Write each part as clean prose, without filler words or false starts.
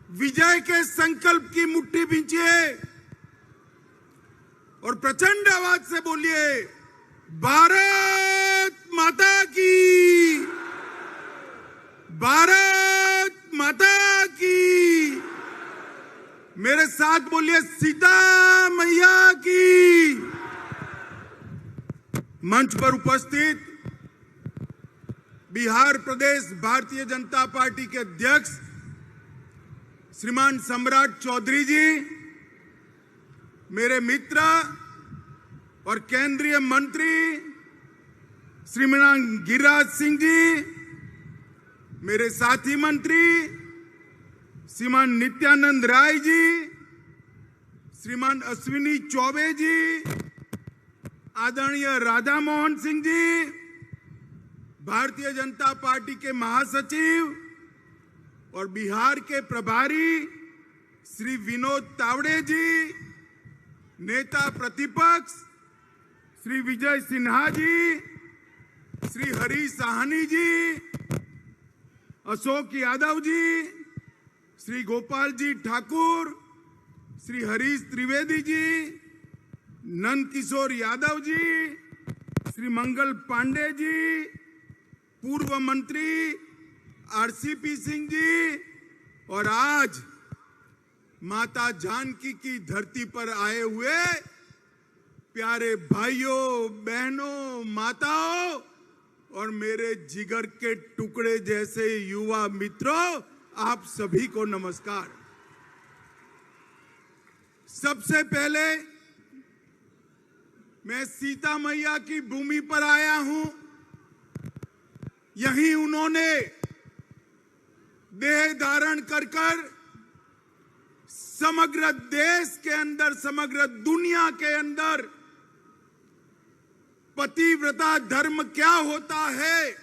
विजय के संकल्प की मुट्ठी भींचिए और प्रचंड आवाज से बोलिए, भारत माता की, भारत माता की। मेरे साथ बोलिए, सीता मैया की। मंच पर उपस्थित बिहार प्रदेश भारतीय जनता पार्टी के अध्यक्ष श्रीमान सम्राट चौधरी जी, मेरे मित्र और केंद्रीय मंत्री श्रीमान गिरिराज सिंह जी, मेरे साथी मंत्री श्रीमान नित्यानंद राय जी, श्रीमान अश्विनी चौबे जी, आदरणीय राधा मोहन सिंह जी, भारतीय जनता पार्टी के महासचिव और बिहार के प्रभारी श्री विनोद तावड़े जी, नेता प्रतिपक्ष श्री विजय सिन्हा जी, श्री हरीश साहनी जी, अशोक यादव जी, श्री गोपाल जी ठाकुर, श्री हरीश त्रिवेदी जी, नंद किशोर यादव जी, श्री मंगल पांडे जी, पूर्व मंत्री आरसीपी सिंह जी, और आज माता जानकी की धरती पर आए हुए प्यारे भाइयों बहनों माताओं और मेरे जिगर के टुकड़े जैसे युवा मित्रों, आप सभी को नमस्कार। सबसे पहले मैं सीता मैया की भूमि पर आया हूं। यहीं उन्होंने देह धारण कर समग्र देश के अंदर, समग्र दुनिया के अंदर पतिव्रता धर्म क्या होता है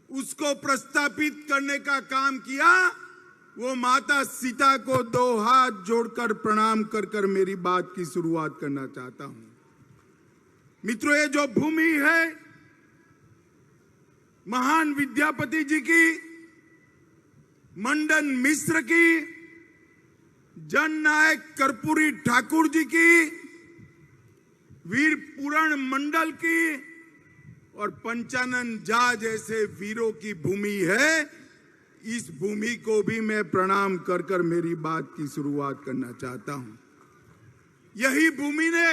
उसको प्रस्थापित करने का काम किया। वो माता सीता को दो हाथ जोड़कर प्रणाम कर मेरी बात की शुरुआत करना चाहता हूं। मित्रों, ये जो भूमि है महान विद्यापति जी की, मंडन मिश्र की, जननायक कर्पूरी ठाकुर जी की, वीर पूरण मंडल की और पंचानन झा जैसे वीरों की भूमि है। इस भूमि को भी मैं प्रणाम कर मेरी बात की शुरुआत करना चाहता हूं। यही भूमि ने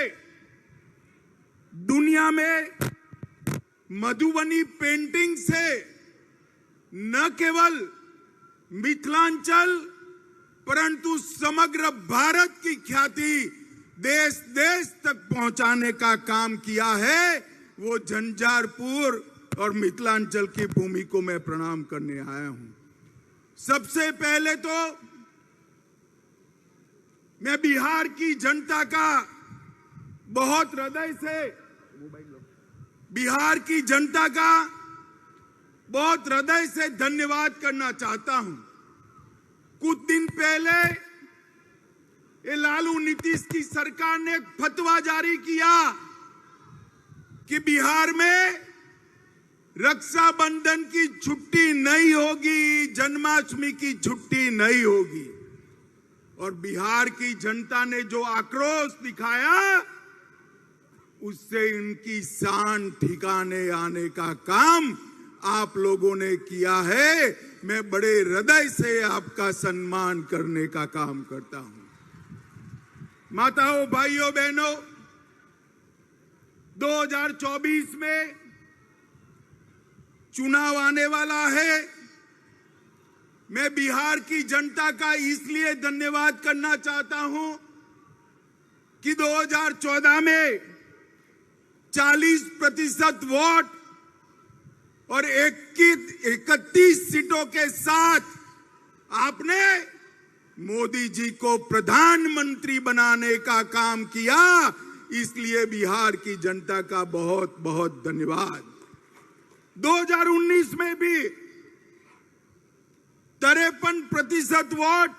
दुनिया में मधुबनी पेंटिंग से न केवल मिथिलांचल परंतु समग्र भारत की ख्याति देश देश तक पहुंचाने का काम किया है। वो झंझारपुर और मिथिलांचल की भूमि को मैं प्रणाम करने आया हूं। सबसे पहले तो मैं बिहार की जनता का बहुत हृदय से, बिहार की जनता का बहुत हृदय से धन्यवाद करना चाहता हूं। कुछ दिन पहले ये लालू नीतीश की सरकार ने एक फतवा जारी किया कि बिहार में रक्षाबंधन की छुट्टी नहीं होगी, जन्माष्टमी की छुट्टी नहीं होगी। और बिहार की जनता ने जो आक्रोश दिखाया उससे इनकी शान ठिकाने आने का काम आप लोगों ने किया है। मैं बड़े हृदय से आपका सम्मान करने का काम करता हूं। माताओं, भाइयों, बहनों, 2024 में चुनाव आने वाला है। मैं बिहार की जनता का इसलिए धन्यवाद करना चाहता हूं कि 2014 में 40% वोट और 31 सीटों के साथ आपने मोदी जी को प्रधानमंत्री बनाने का काम किया। इसलिए बिहार की जनता का बहुत बहुत धन्यवाद। 2019 में भी 53% वोट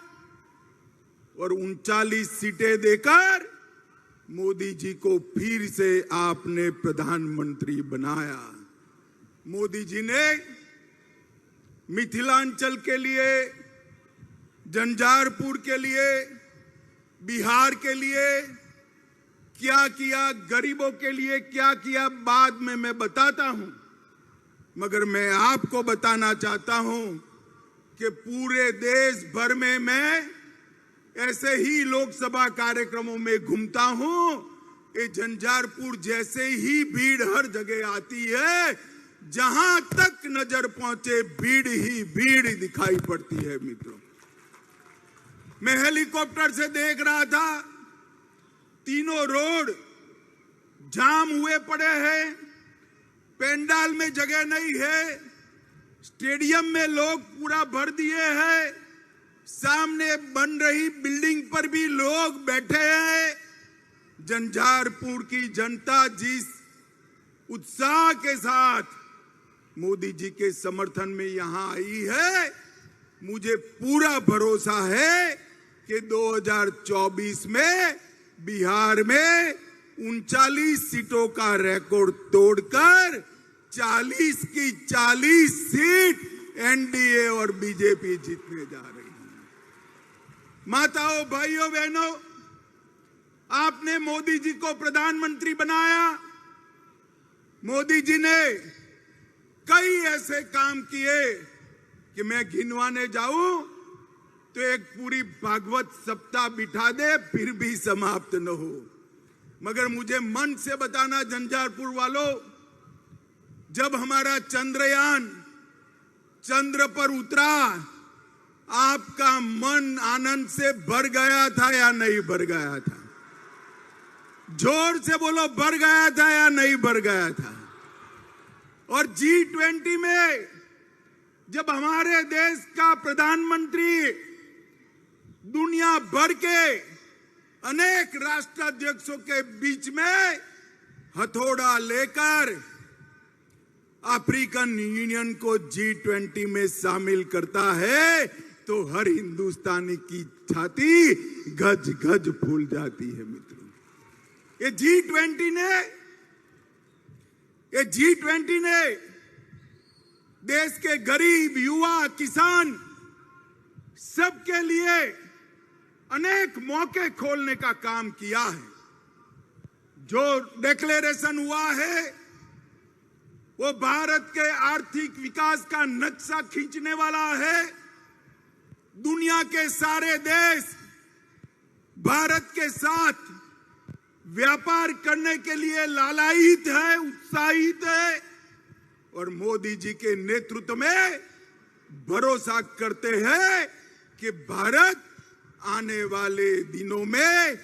और 39 सीटें देकर मोदी जी को फिर से आपने प्रधानमंत्री बनाया। मोदी जी ने मिथिलांचल के लिए झंझारपुर के लिए, बिहार के लिए क्या किया, गरीबों के लिए क्या किया, बाद में मैं बताता हूं। मगर मैं आपको बताना चाहता हूं कि पूरे देश भर में मैं ऐसे ही लोकसभा कार्यक्रमों में घूमता हूं। ये झंझारपुर जैसे ही भीड़ हर जगह आती है, जहां तक नजर पहुंचे भीड़ ही भीड़ दिखाई पड़ती है। मित्रों, मैं हेलीकॉप्टर से देख रहा था, तीनों रोड जाम हुए पड़े हैं, पेंडाल में जगह नहीं है, स्टेडियम में लोग पूरा भर दिए हैं, सामने बन रही बिल्डिंग पर भी लोग बैठे हैं। झंझारपुर की जनता जिस उत्साह के साथ मोदी जी के समर्थन में यहां आई है, मुझे पूरा भरोसा है कि 2024 में बिहार में 39 सीटों का रिकॉर्ड तोड़कर 40 की 40 सीट एनडीए और बीजेपी जीतने जा रही है। माताओं, भाइयों, बहनों, आपने मोदी जी को प्रधानमंत्री बनाया। मोदी जी ने कई ऐसे काम किए कि मैं गिनवाने जाऊं तो एक पूरी भागवत सप्ताह बिठा दे फिर भी समाप्त न हो। मगर मुझे मन से बताना, झंझारपुर वालों, जब हमारा चंद्रयान चंद्र पर उतरा, आपका मन आनंद से भर गया था या नहीं भर गया था? जोर से बोलो, भर गया था या नहीं भर गया था? और G20 में जब हमारे देश का प्रधानमंत्री दुनिया भर के अनेक राष्ट्राध्यक्षों के बीच में हथौड़ा लेकर अफ्रीकन यूनियन को G20 में शामिल करता है, तो हर हिंदुस्तानी की छाती गज गज फूल जाती है। मित्रों, ये G20 ने देश के गरीब, युवा, किसान सबके लिए अनेक मौके खोलने का काम किया है। जो डिक्लेरेशन हुआ है वो भारत के आर्थिक विकास का नक्शा खींचने वाला है। दुनिया के सारे देश भारत के साथ व्यापार करने के लिए लालायित है, उत्साहित है, और मोदी जी के नेतृत्व में भरोसा करते हैं कि भारत आने वाले दिनों में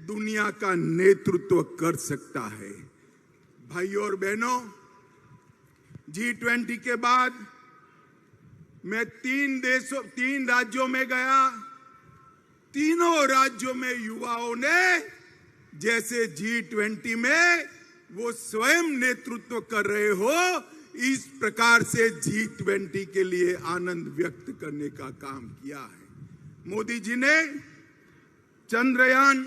दुनिया का नेतृत्व कर सकता है। भाइयों और बहनों, G20 के बाद मैं 3 राज्यों में गया। तीनों राज्यों में युवाओं ने जैसे G20 में वो स्वयं नेतृत्व कर रहे हो, इस प्रकार से G20 के लिए आनंद व्यक्त करने का काम किया है। मोदी जी ने चंद्रयान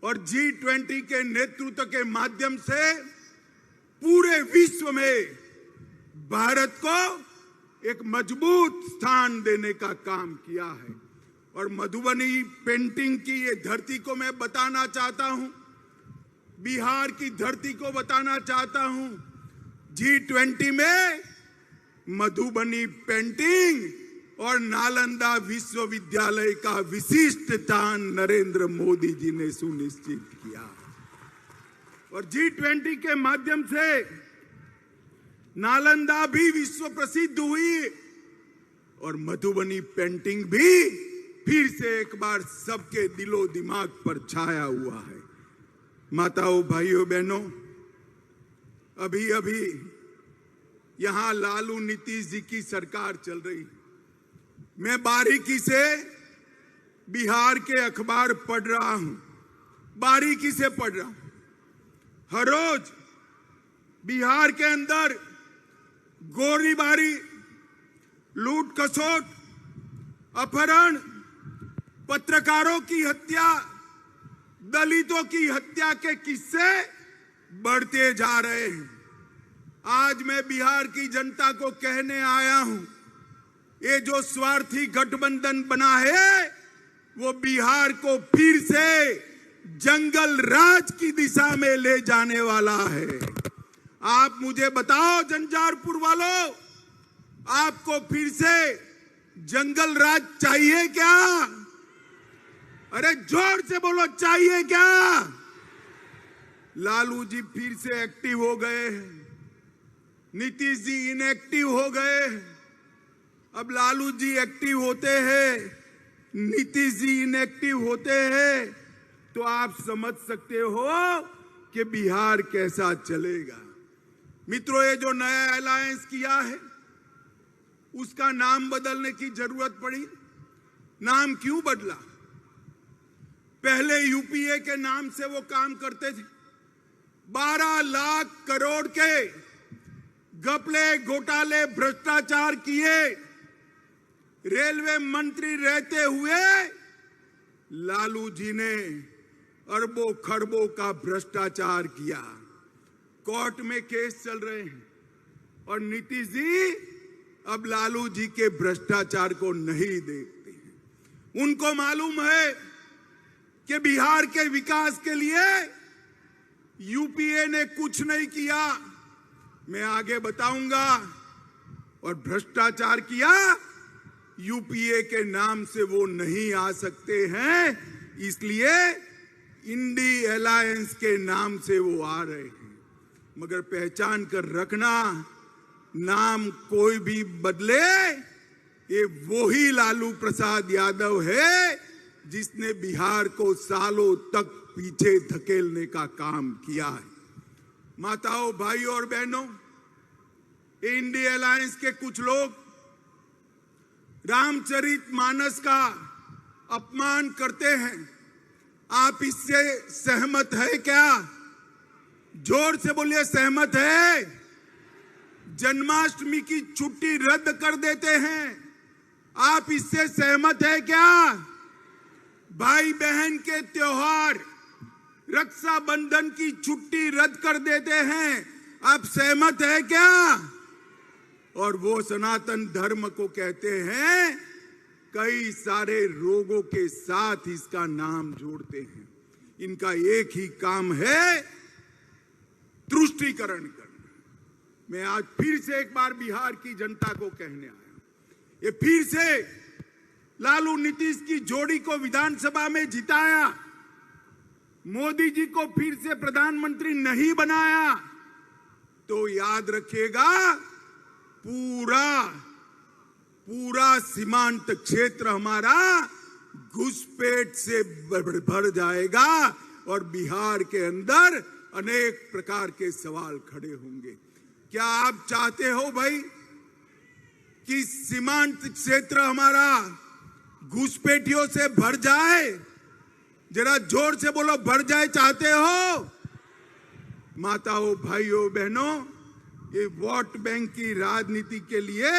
और G20 के नेतृत्व के माध्यम से पूरे विश्व में भारत को एक मजबूत स्थान देने का काम किया है। और मधुबनी पेंटिंग की ये धरती को मैं बताना चाहता हूं, बिहार की धरती को बताना चाहता हूं। G20 में मधुबनी पेंटिंग और नालंदा विश्वविद्यालय का विशिष्ट स्थान नरेंद्र मोदी जी ने सुनिश्चित किया। और G20 के माध्यम से नालंदा भी विश्व प्रसिद्ध हुई और मधुबनी पेंटिंग भी फिर से एक बार सबके दिलो दिमाग पर छाया हुआ है। माताओं, भाइयों, बहनों, अभी अभी यहां लालू नीतीश जी की सरकार चल रही। मैं बारीकी से बिहार के अखबार पढ़ रहा हूं, बारीकी से पढ़ रहा हूं। हर रोज बिहार के अंदर गोलीबारी, लूट खसोट, अपहरण, पत्रकारों की हत्या, दलितों की हत्या के किस्से बढ़ते जा रहे हैं। आज मैं बिहार की जनता को कहने आया हूं ये जो स्वार्थी गठबंधन बना है वो बिहार को फिर से जंगल राज की दिशा में ले जाने वाला है। आप मुझे बताओ झंझारपुर वालों, आपको फिर से जंगल राज चाहिए क्या? अरे जोर से बोलो, चाहिए क्या? लालू जी फिर से एक्टिव हो गए, नीतीश जी इनएक्टिव हो गए। अब लालू जी एक्टिव होते हैं, नीतीश जी इनएक्टिव होते हैं, तो आप समझ सकते हो कि बिहार कैसा चलेगा। मित्रों, ये जो नया अलायंस किया है उसका नाम बदलने की जरूरत पड़ी। नाम क्यों बदला? पहले यूपीए के नाम से वो काम करते थे। 12 लाख करोड़ के घपले, घोटाले, भ्रष्टाचार किए। रेलवे मंत्री रहते हुए लालू जी ने अरबों खरबों का भ्रष्टाचार किया। कोर्ट में केस चल रहे हैं और नीतीश जी अब लालू जी के भ्रष्टाचार को नहीं देखते हैं। उनको मालूम है कि बिहार के विकास के लिए यूपीए ने कुछ नहीं किया। मैं आगे बताऊंगा। और भ्रष्टाचार किया, यूपीए के नाम से वो नहीं आ सकते हैं, इसलिए इंडी अलायंस के नाम से वो आ रहे हैं। मगर पहचान कर रखना, नाम कोई भी बदले, ये वही लालू प्रसाद यादव है जिसने बिहार को सालों तक पीछे धकेलने का काम किया है। माताओं, भाइयों और बहनों, इंडी अलायंस के कुछ लोग रामचरितमानस का अपमान करते हैं। आप इससे सहमत है क्या? जोर से बोलिए, सहमत है? जन्माष्टमी की छुट्टी रद्द कर देते हैं, आप इससे सहमत है क्या? भाई बहन के त्योहार, रक्षाबंधन की छुट्टी रद्द कर देते हैं, आप सहमत है क्या? और वो सनातन धर्म को कहते हैं, कई सारे रोगों के साथ इसका नाम जोड़ते हैं। इनका एक ही काम है, तुष्टीकरण करना। मैं आज फिर से एक बार बिहार की जनता को कहने आया, ये फिर से लालू नीतीश की जोड़ी को विधानसभा में जिताया, मोदी जी को फिर से प्रधानमंत्री नहीं बनाया, तो याद रखिएगा पूरा सीमांत क्षेत्र हमारा घुसपैठ से भर जाएगा और बिहार के अंदर अनेक प्रकार के सवाल खड़े होंगे। क्या आप चाहते हो भाई कि सीमांत क्षेत्र हमारा घुसपैठियों से भर जाए? जरा जोर से बोलो, भर जाए चाहते हो? माताओं, भाइयों, बहनों, ये वोट बैंक की राजनीति के लिए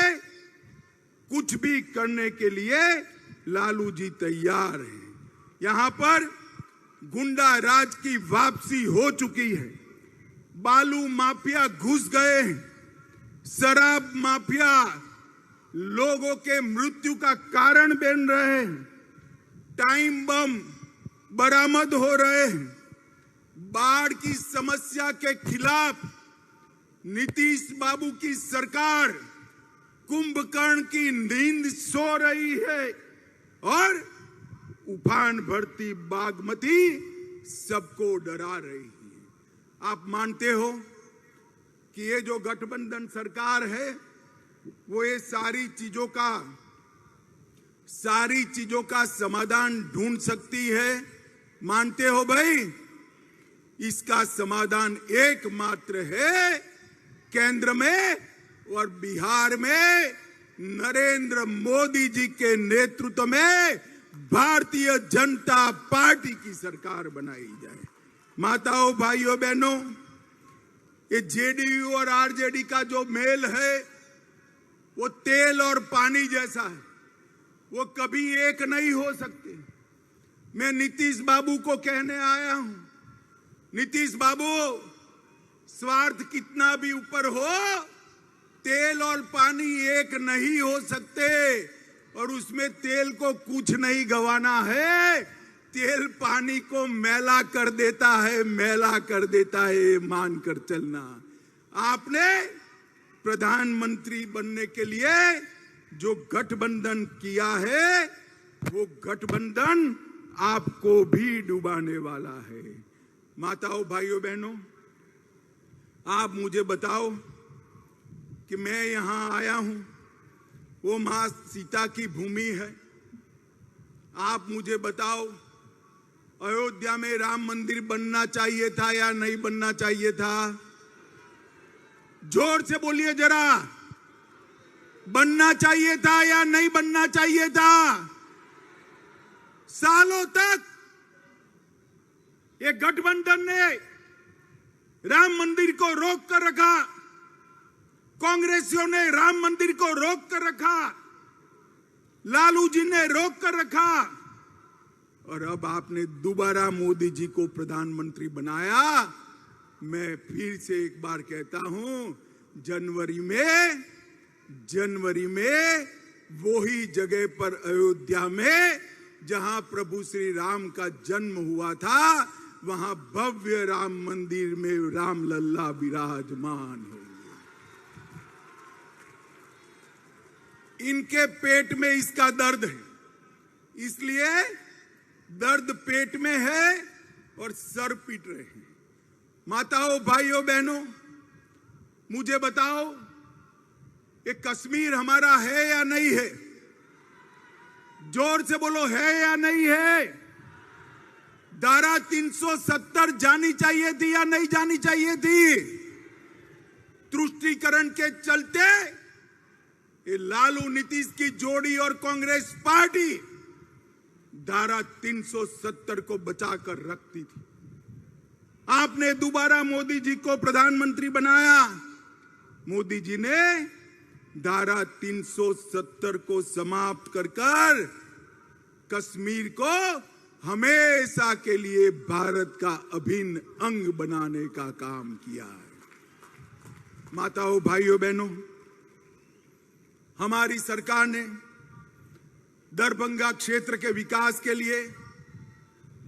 कुछ भी करने के लिए लालू जी तैयार हैं। यहां पर गुंडा राज की वापसी हो चुकी है। बालू माफिया घुस गए हैं, शराब माफिया लोगों के मृत्यु का कारण बन रहे हैं, टाइम बम बरामद हो रहे हैं। बाढ़ की समस्या के खिलाफ नीतीश बाबू की सरकार कुंभकर्ण की नींद सो रही है और उफान भरती बागमती सबको डरा रही है। आप मानते हो कि ये जो गठबंधन सरकार है वो ये सारी चीजों का समाधान ढूंढ सकती है? मानते हो भाई? इसका समाधान एकमात्र है, केंद्र में और बिहार में नरेंद्र मोदी जी के नेतृत्व में भारतीय जनता पार्टी की सरकार बनाई जाए। माताओं, भाइयों, बहनों, ये जेडीयू और आरजेडी का जो मेल है वो तेल और पानी जैसा है, वो कभी एक नहीं हो सकते। मैं नीतीश बाबू को कहने आया हूं, नीतीश बाबू, स्वार्थ कितना भी ऊपर हो, तेल और पानी एक नहीं हो सकते और उसमें तेल को कुछ नहीं गंवाना है। तेल पानी को मैला कर देता है, मैला कर देता है, मानकर चलना। आपने प्रधानमंत्री बनने के लिए जो गठबंधन किया है, वो गठबंधन आपको भी डुबाने वाला है। माताओं, भाइयों, बहनों, आप मुझे बताओ कि मैं यहां आया हूं, वो मां सीता की भूमि है। आप मुझे बताओ, अयोध्या में राम मंदिर बनना चाहिए था या नहीं बनना चाहिए था? जोर से बोलिए जरा, बनना चाहिए था या नहीं बनना चाहिए था? सालों तक ये गठबंधन ने राम मंदिर को रोक कर रखा, कांग्रेसियों ने राम मंदिर को रोक कर रखा, लालू जी ने रोक कर रखा, और अब आपने दोबारा मोदी जी को प्रधानमंत्री बनाया। मैं फिर से एक बार कहता हूं, जनवरी में वही जगह पर अयोध्या में जहां प्रभु श्री राम का जन्म हुआ था, वहां भव्य राम मंदिर में राम लल्ला विराजमान होंगे। इनके पेट में इसका दर्द है, इसलिए दर्द पेट में है और सर पीट रहे हैं। माताओं, भाइयों, बहनों, मुझे बताओ, ये कश्मीर हमारा है या नहीं है? जोर से बोलो, है या नहीं है? धारा 370 जानी चाहिए थी या नहीं जानी चाहिए थी? तुष्टीकरण के चलते ये लालू नीतीश की जोड़ी और कांग्रेस पार्टी धारा 370 को बचाकर रखती थी। आपने दोबारा मोदी जी को प्रधानमंत्री बनाया। मोदी जी ने धारा 370 को समाप्त कर कश्मीर को हमेशा के लिए भारत का अभिन्न अंग बनाने का काम किया है। माताओं, भाइयों, बहनों, हमारी सरकार ने दरभंगा क्षेत्र के विकास के लिए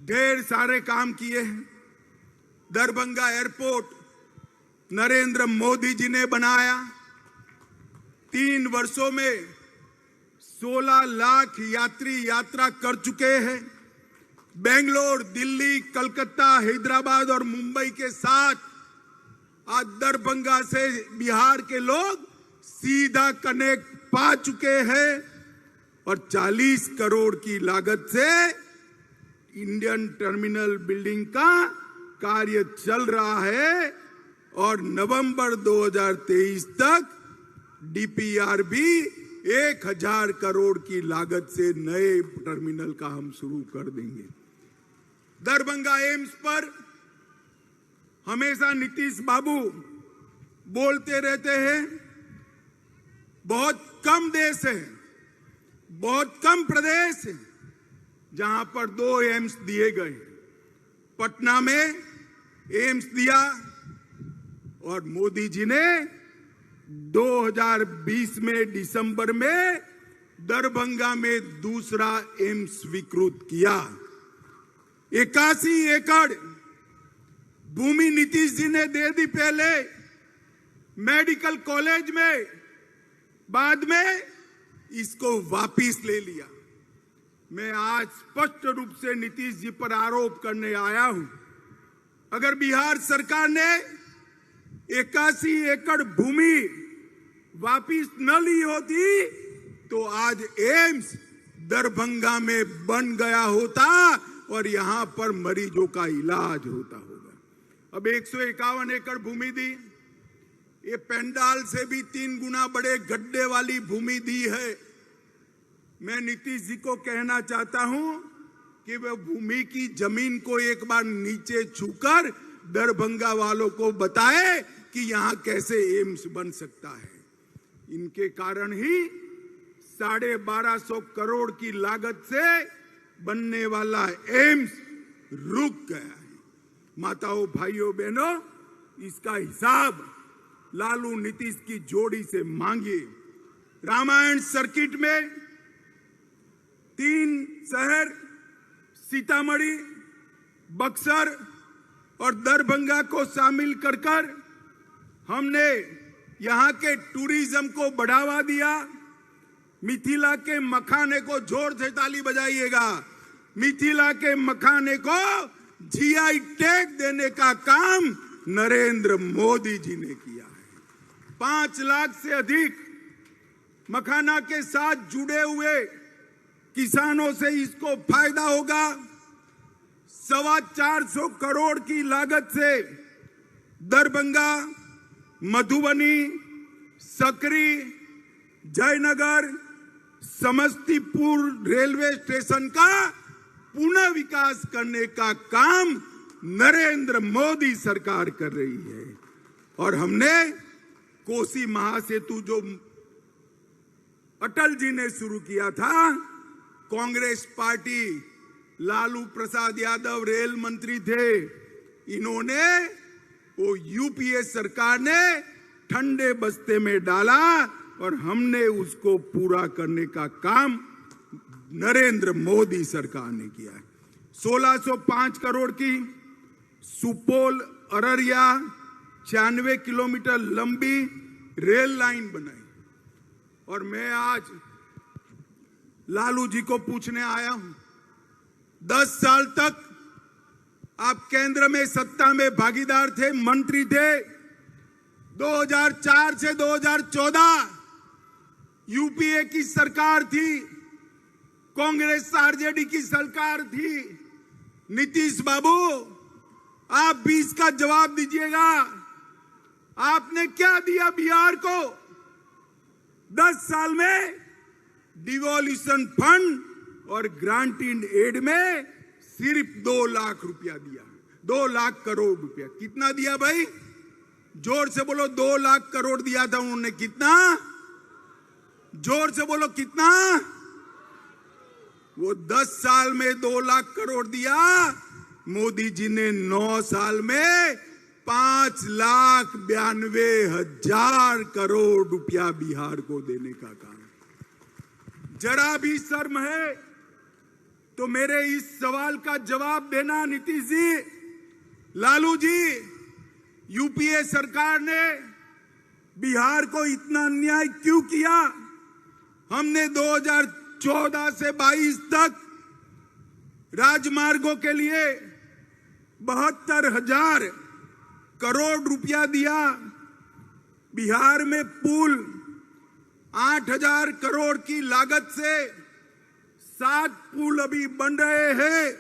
ढेर सारे काम किए हैं। दरभंगा एयरपोर्ट नरेंद्र मोदी जी ने बनाया। 3 वर्षों में 16 लाख यात्री यात्रा कर चुके हैं। बेंगलोर, दिल्ली, कलकत्ता, हैदराबाद और मुंबई के साथ आज दरभंगा से बिहार के लोग सीधा कनेक्ट पा चुके हैं और 40 करोड़ की लागत से इंडियन टर्मिनल बिल्डिंग का कार्य चल रहा है और नवंबर 2023 तक डीपीआर भी 1000 करोड़ की लागत से नए टर्मिनल का हम शुरू कर देंगे। दरभंगा एम्स पर हमेशा नीतीश बाबू बोलते रहते हैं, बहुत कम देश है, बहुत कम प्रदेश है जहां पर 2 एम्स दिए गए। पटना में एम्स दिया और मोदी जी ने 2020 में दिसंबर में दरभंगा में दूसरा एम्स स्वीकृत किया। 81 एकड़ भूमि नीतीश जी ने दे दी पहले मेडिकल कॉलेज में, बाद में इसको वापिस ले लिया। मैं आज स्पष्ट रूप से नीतीश जी पर आरोप करने आया हूं, अगर बिहार सरकार ने 81 एकड़ भूमि वापिस न ली होती तो आज एम्स दरभंगा में बन गया होता और यहां पर मरीजों का इलाज होता होगा। अब 151 एकड़ भूमि दी, ये पंडाल से भी 3 गुना बड़े गड्ढे वाली भूमि दी है। मैं नीतीश जी को कहना चाहता हूं कि वह भूमि की जमीन को एक बार नीचे छूकर दरभंगा वालों को बताए कि यहां कैसे एम्स बन सकता है। इनके कारण ही 1250 करोड़ की लागत से बनने वाला एम्स रुक गया है। माताओं, भाइयों, बहनों, इसका हिसाब लालू नीतीश की जोड़ी से मांगी। रामायण सर्किट में 3 शहर सीतामढ़ी, बक्सर और दरभंगा को शामिल कर हमने यहां के टूरिज्म को बढ़ावा दिया। मिथिला के मखाने को जोर से ताली बजाइएगा। मिथिला के मखाने को जीआई टैग देने का काम नरेंद्र मोदी जी ने किया है। 5 लाख से अधिक मखाना के साथ जुड़े हुए किसानों से इसको फायदा होगा। 425 करोड़ की लागत से दरभंगा, मधुबनी, सकरी, जयनगर, समस्तीपुर रेलवे स्टेशन का पुनः विकास करने का काम नरेंद्र मोदी सरकार कर रही है। और हमने कोसी महासेतु जो अटल जी ने शुरू किया था, कांग्रेस पार्टी, लालू प्रसाद यादव रेल मंत्री थे, इन्होंने वो यूपीए सरकार ने ठंडे बस्ते में डाला और हमने उसको पूरा करने का काम नरेंद्र मोदी सरकार ने किया है। 1605 करोड़ की सुपौल अररिया 96 किलोमीटर लंबी रेल लाइन बनाई। और मैं आज लालू जी को पूछने आया हूं, 10 साल तक आप केंद्र में सत्ता में भागीदार थे, मंत्री थे। 2004 से 2014 यूपीए की सरकार थी, कांग्रेस आरजेडी की सरकार थी। नीतीश बाबू, आप भी इसका जवाब दीजिएगा। आपने क्या दिया बिहार को? 10 साल में डिवोल्यूशन फंड और ग्रांटेड एड में सिर्फ 2 लाख रुपया दिया। 2 लाख करोड़ रुपया। कितना दिया भाई? जोर से बोलो। 2 लाख करोड़ दिया था उन्होंने। कितना? जोर से बोलो कितना? वो 10 साल में 2 लाख करोड़ दिया। मोदी जी ने 9 साल में 5,92,000 करोड़ रुपया बिहार को देने का काम। जरा भी शर्म है तो मेरे इस सवाल का जवाब देना नीतीश जी। लालू जी, यूपीए सरकार ने बिहार को इतना अन्याय क्यों किया? हमने 2014 से 22 तक राजमार्गों के लिए 72,000 करोड़ रुपया दिया। बिहार में पुल 8,000 करोड़ की लागत से 7 पुल अभी बन रहे हैं।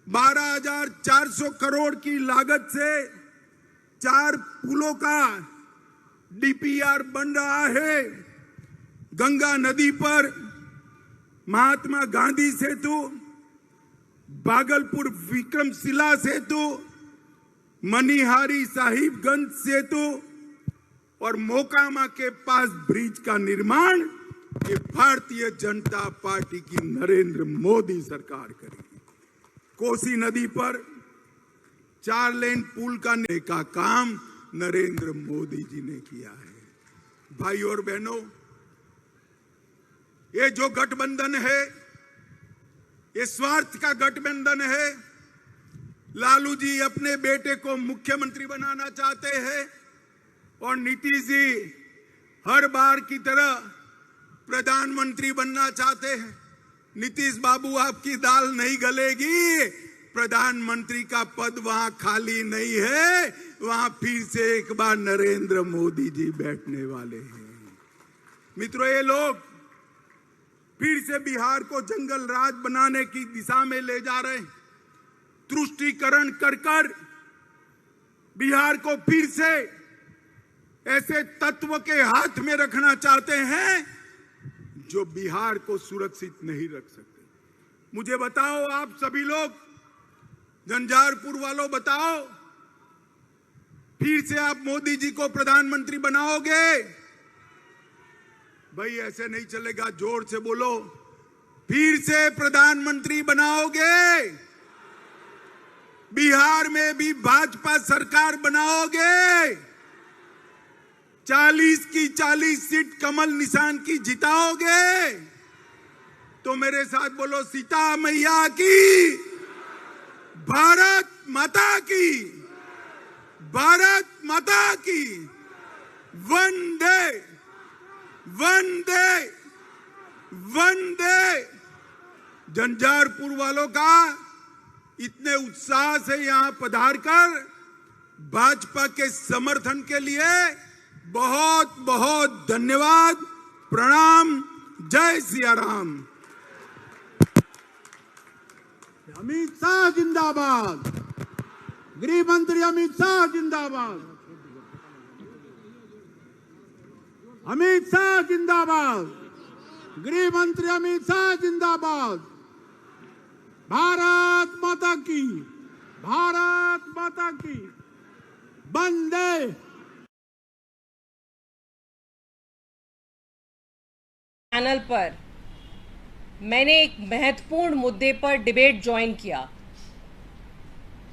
12,400 करोड़ की लागत से 4 पुलों का डीपीआर बन रहा है। गंगा नदी पर महात्मा गांधी सेतु, भागलपुर विक्रमशिला सेतु, मनिहारी साहिबगंज सेतु और मोकामा के पास ब्रिज का निर्माण ये भारतीय जनता पार्टी की नरेंद्र मोदी सरकार करेगी। कोसी नदी पर 4 लेन पुल का काम नरेंद्र मोदी जी ने किया है। भाइयों और बहनों, ये जो गठबंधन है, ये स्वार्थ का गठबंधन है। लालू जी अपने बेटे को मुख्यमंत्री बनाना चाहते हैं और नीतीश जी हर बार की तरह प्रधानमंत्री बनना चाहते हैं। नीतीश बाबू, आपकी दाल नहीं गलेगी। प्रधानमंत्री का पद वहां खाली नहीं है, वहां फिर से एक बार नरेंद्र मोदी जी बैठने वाले हैं। मित्रों, ये लोग फिर से बिहार को जंगल राज बनाने की दिशा में ले जा रहे हैं। तुष्टीकरण कर बिहार को फिर से ऐसे तत्व के हाथ में रखना चाहते हैं जो बिहार को सुरक्षित नहीं रख सकते। मुझे बताओ, आप सभी लोग, झंझारपुर वालों, बताओ, फिर से आप मोदी जी को प्रधानमंत्री बनाओगे? भाई ऐसे नहीं चलेगा, जोर से बोलो। फिर से प्रधानमंत्री बनाओगे? बिहार में भी भाजपा सरकार बनाओगे? 40 की 40 सीट कमल निशान की जिताओगे तो मेरे साथ बोलो सीता मैया की, भारत माता की, भारत माता की, वंदे वंदे वंदे। झंझारपुर वालों का इतने उत्साह से यहां पधार कर भाजपा के समर्थन के लिए बहुत बहुत धन्यवाद, प्रणाम, जय सिया राम। अमित शाह जिंदाबाद, गृह मंत्री अमित शाह जिंदाबाद, अमित शाह जिंदाबाद, गृह मंत्री अमित शाह जिंदाबाद। भारत माता की, भारत माता की, वंदे। चैनल पर मैंने एक महत्वपूर्ण मुद्दे पर डिबेट ज्वाइन किया।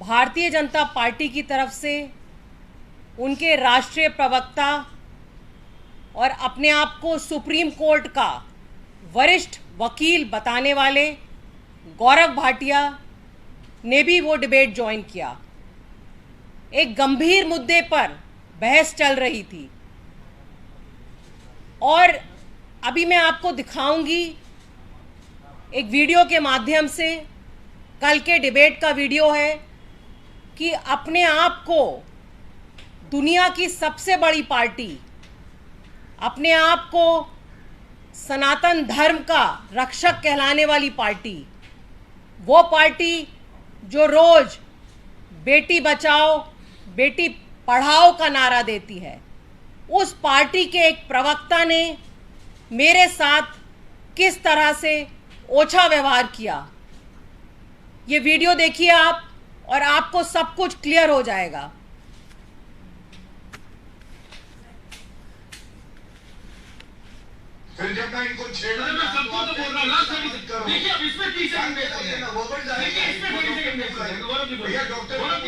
भारतीय जनता पार्टी की तरफ से उनके राष्ट्रीय प्रवक्ता और अपने आप को सुप्रीम कोर्ट का वरिष्ठ वकील बताने वाले गौरव भाटिया ने भी वो डिबेट ज्वाइन किया। एक गंभीर मुद्दे पर बहस चल रही थी और अभी मैं आपको दिखाऊंगी एक वीडियो के माध्यम से, कल के डिबेट का वीडियो है, कि अपने आप को दुनिया की सबसे बड़ी पार्टी, अपने आप को सनातन धर्म का रक्षक कहलाने वाली पार्टी, वो पार्टी जो रोज बेटी बचाओ बेटी पढ़ाओ का नारा देती है, उस पार्टी के एक प्रवक्ता ने मेरे साथ किस तरह से ओछा व्यवहार किया। ये वीडियो देखिए आप और आपको सब कुछ क्लियर हो जाएगा। फिर जब मैं इनको छेड़ा मैं सबको तो बोल रहा हूँ। देखिए अब इसमें 30 सेकंड वो बढ़ जाएगा। देखिए इसमें 30 सेकंड भैया डॉक्टर